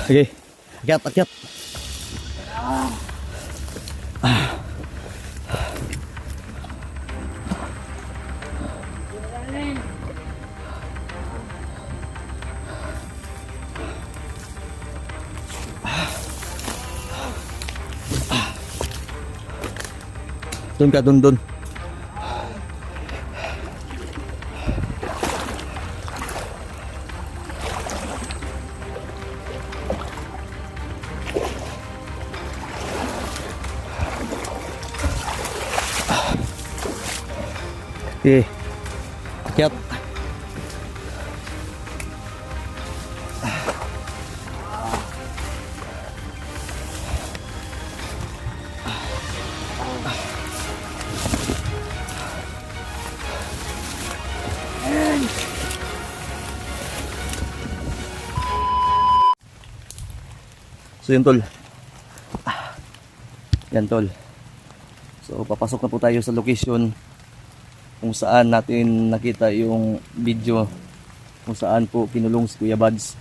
Sige, akyat, akyat. Doon ka, doon. Okay, akyat. So yun tol. Yan tol. So papasok na po tayo sa location kung saan natin nakita yung video kung saan po kinulong si Kuya Buds.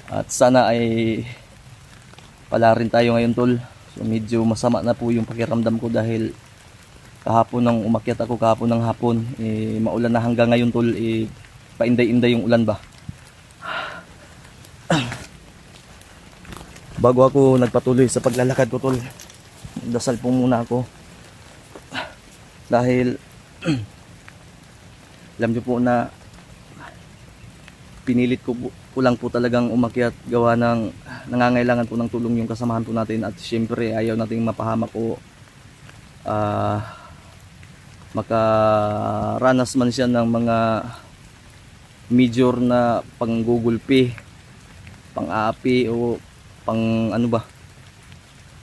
At sana ay pala rin tayo ngayon tol. So medyo masama na po yung pakiramdam ko dahil kahapon nang umakyat ako kahapon ng hapon, maulan na hanggang ngayon tol, painday-inday yung ulan ba. Bago ako nagpatuloy sa paglalakad ko tol, dasal po muna ako. Dahil alam niyo po na pinilit ko lang po talagang umakyat gawa ng nangangailangan po ng tulong yung kasamahan po natin. At syempre ayaw nating mapahamak o makaranas man siya ng mga major na panggugulpi, pang-aapi o pang ano ba,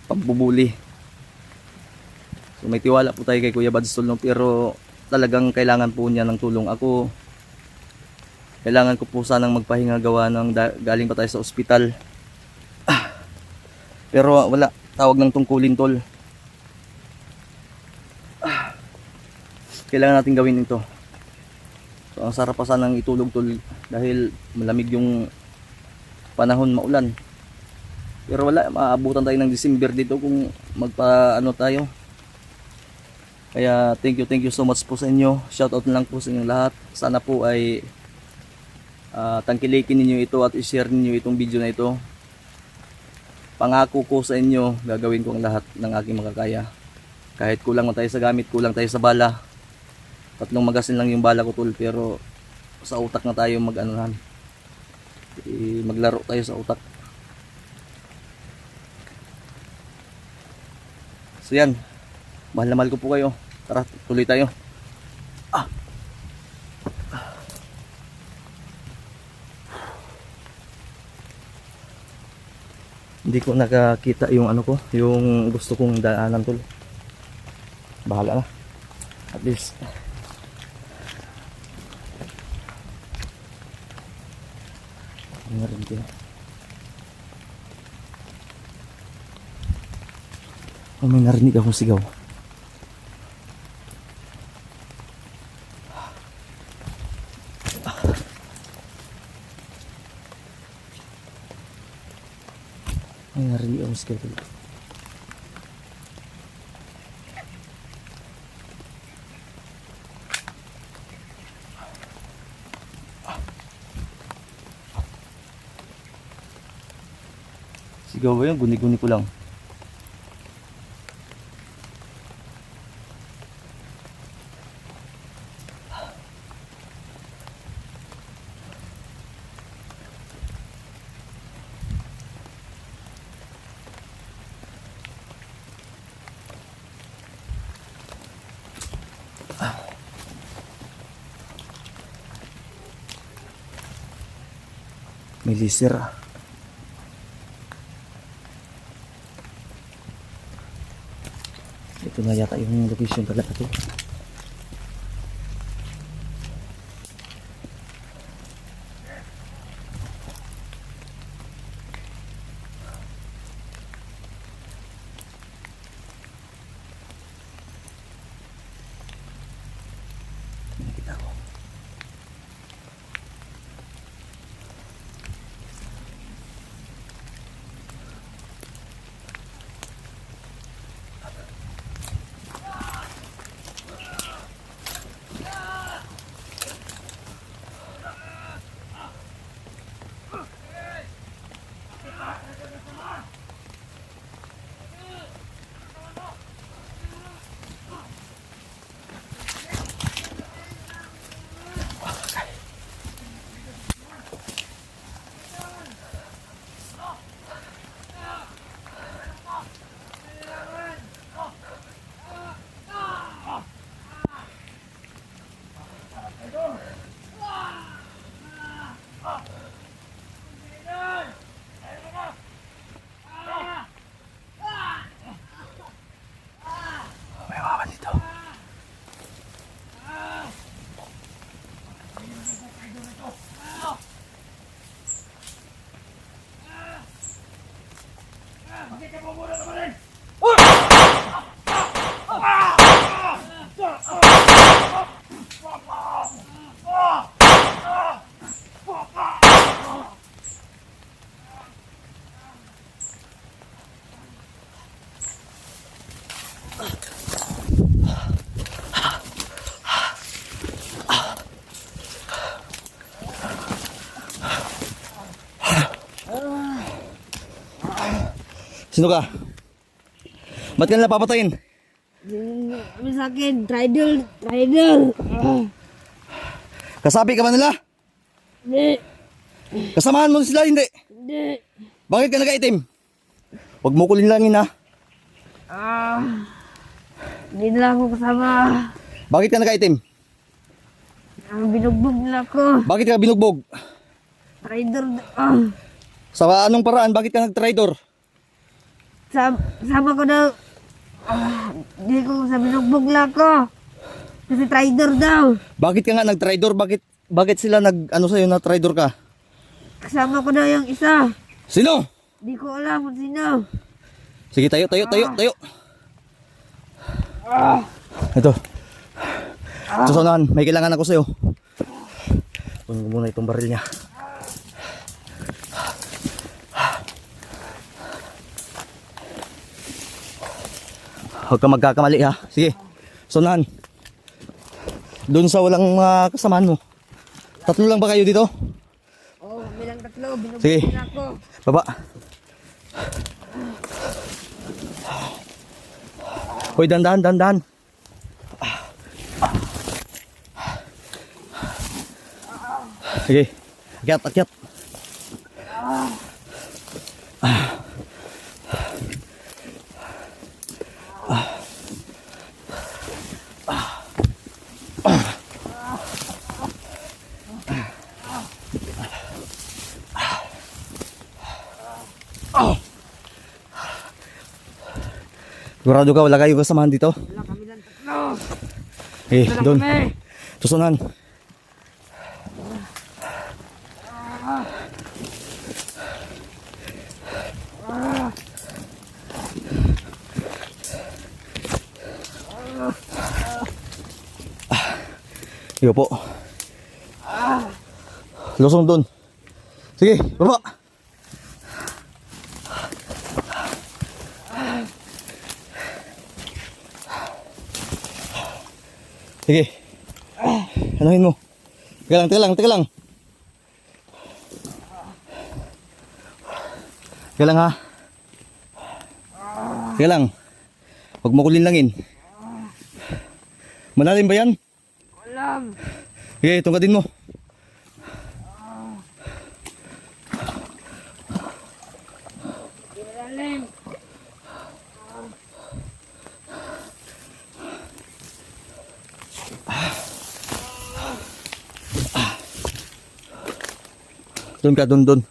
pagbubuli. So may tiwala po tayo kay Kuya Buds tol, no? Pero talagang kailangan po niya ng tulong. Ako kailangan ko po sanang magpahinga gawa ng galing pa tayo sa ospital. Pero wala, tawag ng tungkulin tol. Kailangan natin gawin ito. So ang sarap pa sanang itulog tol dahil malamig yung panahon, maulan. Pero wala, maabutan tayo ng December dito kung magpa-ano tayo. Kaya thank you so much po sa inyo. Shoutout na lang po sa inyong lahat. Sana po ay tangkilikin ninyo ito at i-share ninyo itong video na ito. Pangako ko sa inyo, gagawin ko ang lahat ng aking makakaya. Kahit kulang tayo sa gamit, kulang tayo sa bala. 3 magasin lang yung bala ko tol, pero sa utak na tayo mag-anuhan. Maglaro tayo sa utak. So yan, mahal na mahal ko po kayo. Tara, tuloy tayo. Hindi ko nakakita yung ano ko, yung gusto kong daanan tol. Bahala na. At least meron din. Oh, may narinig akong sigaw. May narinig akong sigaw. Sigaw ba yun? Guni-guni ko lang. May laser. Ito na yata yung location talaga to. Nakita ko. Sino ka? Ba't ka nila papatayin? Sabi sa akin, Tridal. Kasabi ka ba nila? Hindi. Kasamahan mo sila, hindi? Hindi. Bakit ka nagaitim? Huwag mo kulinlangin ha. Hindi nila ako kasama. Bakit ka nagaitim? Binugbog nila ako. Bakit ka binugbog? Tridal. Sa anong paraan? Bakit ka nag-tridor? Sama ko daw. Hindi ko sa binugbog nila ako. Kasi Tridal daw. Bakit ka nga nag-tridor? Bakit sila nag-ano sa'yo na tridor ka? Kasama ko daw yung isa. Sino? Hindi ko alam kung sino. Sige, tayo. Ito. Susunahan, may kailangan ako sa'yo. Kunin mo muna itong baril niya. Huwag ka magkakamali ha. Sige, sunahan. Doon sa walang kasamahan mo. Tatlo lang ba kayo dito? Oo, kami lang tatlo. Binugbog Sige. nila ako. Baba. Hoy, dandan. Sige. Akyat. Sigurado ka, wala kayo kasamahan dito? Wala kami lang tatlo. Doon. Kami. Susunan. Iyo po. Lusong doon. Sige, baba. Sige. Anuhin mo. Teka lang. Teka lang ha. Teka lang. Huwag mo kulinlangin. Malalim ba yan? Alam. Sige, tungkatin mo. Ilalim. Doon ka, doon.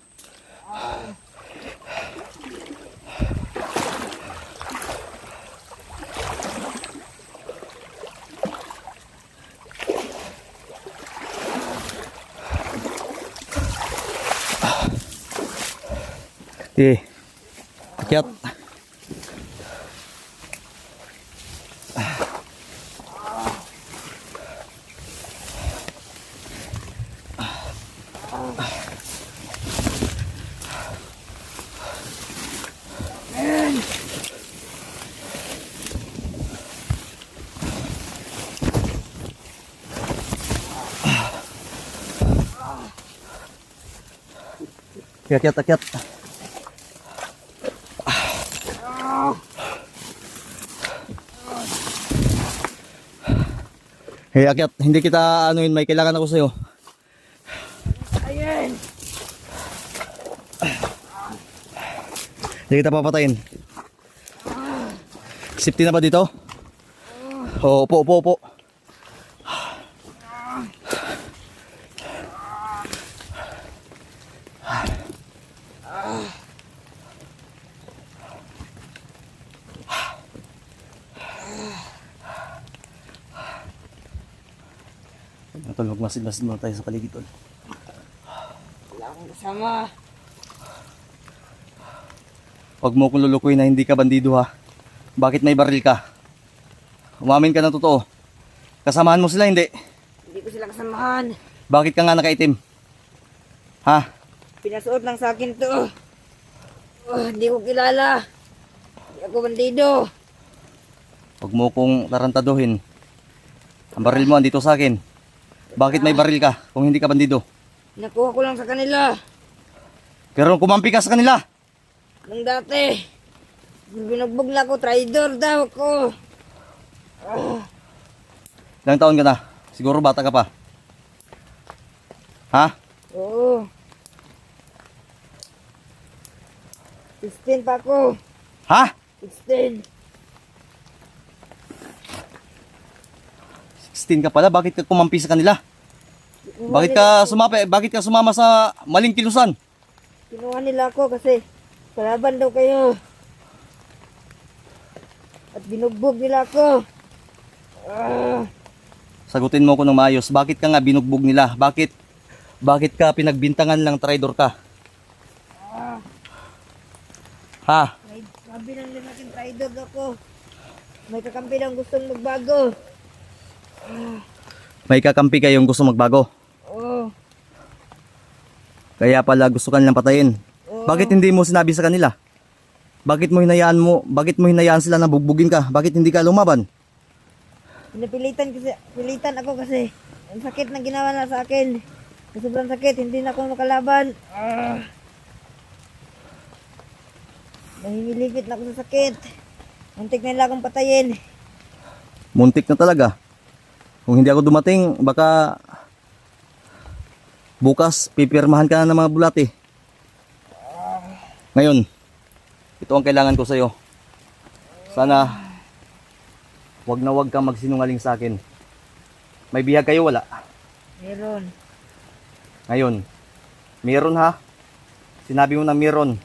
Sige. Akyat. Akyat. Hey, akyat. Hindi kita anuin, may kailangan ako sa'yo. Ayun. Hindi kita papatayin. Safety na ba dito? Oo, upo. Tol, magmasid-masid muna tayo sa paligid, tol. Wala akong kasama. Huwag mo kong lulukuhin na hindi ka bandido ha. Bakit may baril ka? Umamin ka ng totoo. Kasamahan mo sila, hindi? Hindi ko sila kasamahan. Bakit ka nga nakaitim? Ha? Pinasuot lang sa akin to. Hindi ko kilala. Hindi ako bandido. Huwag mo kong tarantaduhin. Ang baril mo andito sa akin. Bakit may baril ka kung hindi ka bandido? Nakuha ko lang sa kanila. Pero kumampi ka sa kanila. Nung dati. Binugbog na ako. Traidor daw ako. Ilang taon ka na? Siguro bata ka pa. Ha? Oo. 16 pa ako. Ha? 16. 16 ka pala, bakit ka kumampi sa kanila? Bakit ka sumama sa maling kilusan? Kinuha nila ako kasi kalaban daw kayo. At binugbog nila ako. Sagutin mo ko ng maayos. Bakit ka nga binugbog nila? Bakit ka pinagbintangan lang traidor ka? Ha? Sabi lang nila aking traidor ako. May kakampi lang gustong magbago. May kakampi kayong gusto magbago. Oo. Kaya pala gusto ka nilang patayin. Bakit hindi mo sinabi sa kanila? Bakit mo hinayaan sila na bugbugin ka? Bakit hindi ka lumaban? Pilitan ako kasi ang sakit na ginawa na sa akin. Sobrang sakit, hindi na ako makalaban. Nahimilipit na ako sa sakit. Muntik na nila akong patayin. Muntik na talaga. Kung hindi ako dumating, baka bukas pipirmahan ka na ng mga bulati. Ngayon, ito ang kailangan ko sa'yo. Sana wag na wag kang magsinungaling sa akin. May bihag kayo, wala? Meron. Ngayon, meron ha? Sinabi mo na meron.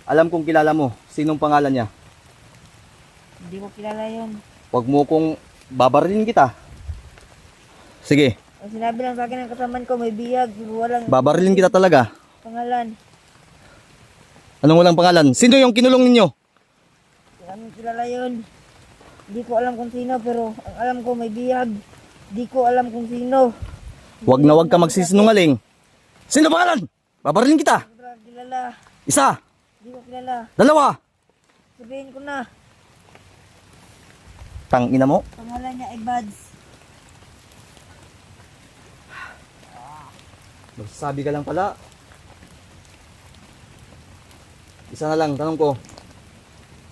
Alam kong kilala mo. Sinong pangalan niya? Hindi ko kilala yun. Wag mo kong babarilin kita. Sige, Ang sinabi lang sa akin ng kasaman ko, may biyag. Walang babarilin kita talaga. pangalan. Anong walang pangalan? Sino yung kinulong ninyo? Hindi namin kilala yun. Hindi ko alam kung sino, pero ang alam ko may biyag. Hindi ko alam kung sino. Wag na wag ka magsisinungaling. Sino pangalan? Babarilin kita. Hindi ko kilala. Isa, Hindi ko kilala. dalawa. Sabihin ko na. Tangina mo. Pangalan niya ay Buds. Magsasabi ka lang pala. Isa na lang, tanong ko.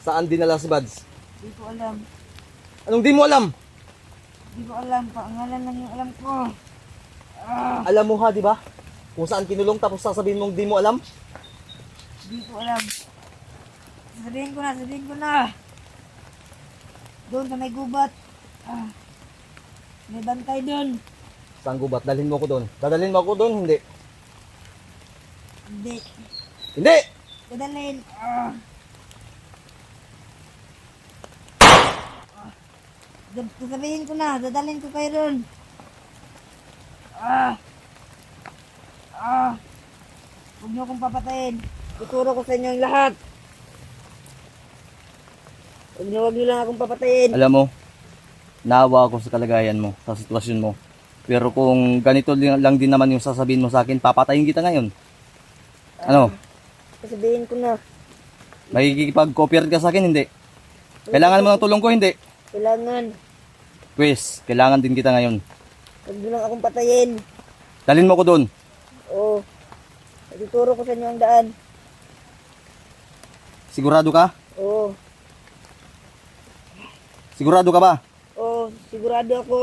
Saan dinala si Buds? Hindi ko alam. Anong di mo alam? Hindi ko alam. Pangalan lang yung alam ko. Alam mo ha, di ba? Kung saan kinulong tapos sasabihin mong di mo alam? Hindi ko alam. Sabihin ko na. Doon sa may gubat. May bantay doon. Saan gubat? Dalhin mo ko doon. Dadalhin mo ako doon? Hindi. Hindi. Hindi! Dadalhin. Sasabihin ko na. Dadalhin ko kayo doon. Huwag niyo akong papatayin. Tuturo ko sa inyo yung lahat. Huwag niyo lang akong papatayin. Alam mo, naawa ako sa kalagayan mo, sa sitwasyon mo. Pero kung ganito lang din naman yung sasabihin mo sa akin, papatayin kita ngayon. Ano? Sasabihin ko na. Makikipag-cooperate ka sa akin, hindi? Kailangan mo ng tulong ko, hindi? Kailangan. Pwes, kailangan din kita ngayon. Huwag niyo lang akong patayin. Dalhin mo ko doon. Oo. Tuturo ko sa inyo ang daan. Sigurado ka? Oo. Sigurado ka ba? Oo. Sigurado ako.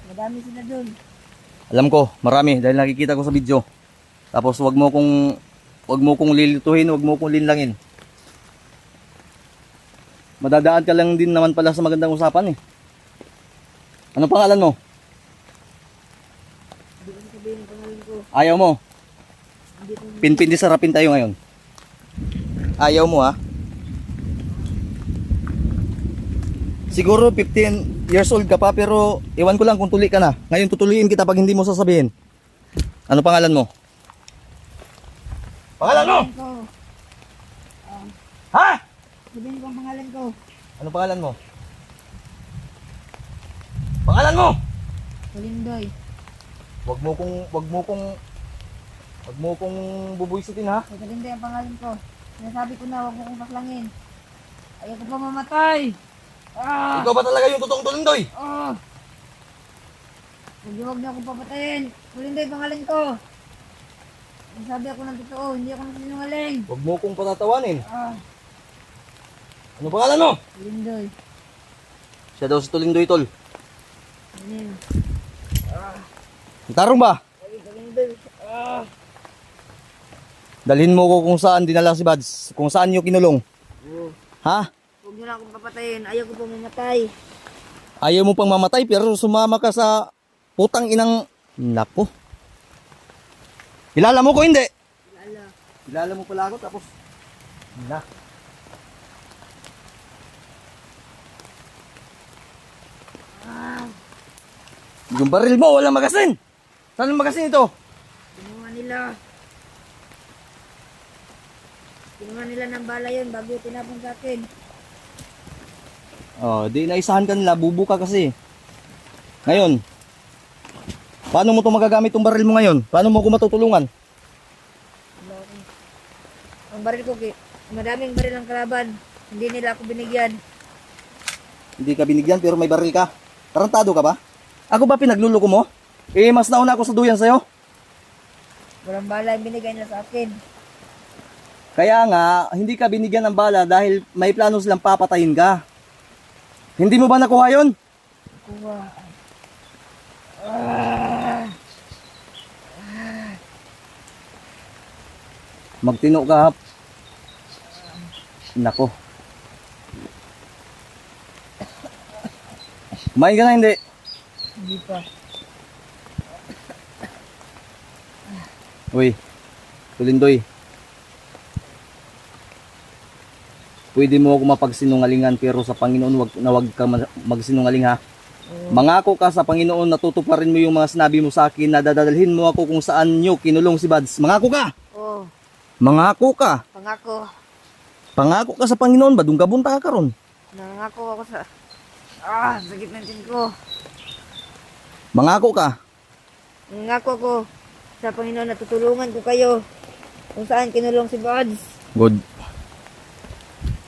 Madami sila dun. Alam ko, marami dahil nakikita ko sa video. Tapos wag mo kong lilituhin, wag mo kong linlangin. Madadaan ka lang din naman pala sa magandang usapan eh. Ano pangalan mo? Hindi ko sabihin ang pangalan ko. Ayaw mo? Hindi ko. Pinpindi sarapin tayo ngayon. Ayaw mo ha? Siguro 15 years old ka pa pero iwan ko lang kung tuli ka na. Ngayon tutuliin kita pag hindi mo sasabihin. Ano pangalan mo? Pangalan mo? Ko. Ha? Sabihin ko ang pangalan ko. Ano pangalan mo? Pangalan mo? Kalindoy. Wag mo kong bubuisitin ha. Kalindoy ang pangalan ko. Sinasabi ko na, huwag mo kong paklangin. Ayaw ko pa mamatay. Ikaw ba talaga yung totoong Tulindoy? Huwag niyo akong papatayin. Kalindoy pangalan ko. Sinasabi ako ng totoo, hindi ako nagsinungaling. Wag mo kong patatawanin. Ano pangalan mo? Kalindoy. Siya daw si Tulindoy, tol. Ano yun? Tarong ba? Kalindoy. Dalhin mo ko kung saan dinala si Bads. Kung saan nyo kinulong. Ha? Huwag niyo na akong papatayin. Ayaw ko pa mamatay. Ayaw mo pang mamatay pero sumama ka sa putang inang... Nako. Kilala mo ko hindi? Lala. Kilala mo pala ako tapos... Na. Yung baril mo, walang magasin. Saan ang magasin ito? Kinuha nila. Kinuha nila ng bala yun bago tinapon sa akin. Oh, di naisahan ka nila, bubu ka kasi. Ngayon, paano mo to magagamit tong baril mo ngayon? Paano mo ko matutulungan? Wala akong- Ang baril ko, madaming baril ang kalaban. Hindi nila ako binigyan. Hindi ka binigyan pero may baril ka. Tarantado ka ba? Ako ba pinagluluko mo? Eh, mas nauna ako sa duyan sa'yo. Walang bala yung binigay nila sa akin. Kaya nga, hindi ka binigyan ng bala dahil may plano silang papatayin ka. Hindi mo ba nakuha yun? Kuha. Magtino ka, hap. Nako. Kumain ka na hindi? Hindi pa. Uy, Tulindoy. Pwede mo ako mapagsinungalingan pero sa Panginoon wag ka magsinungaling ha. Mangako ka sa Panginoon na tutuparin mo yung mga sinabi mo sa akin na dadalhin mo ako kung saan nyo kinulong si Bads. Mangako ka! Oo. Mangako ka! Pangako. Pangako ka sa Panginoon ba? Doon ka bunta ka ron. Nangako ako sa... sakit ng tiyan ko. Mangako ka. Nangako ko sa Panginoon na tutulungan ko kayo kung saan kinulong si Bads. Good.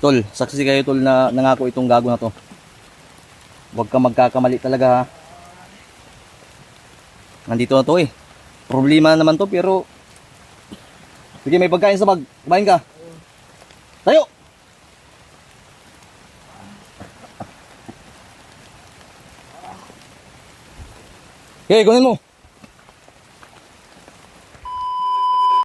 Tol, saksi kayo tol na nangako itong gago na to. Huwag ka magkakamali talaga ha. Nandito na to eh. Problema naman to pero... Sige, may pagkain sa bag. Kumain ka. Tayo! Okay, kunin mo.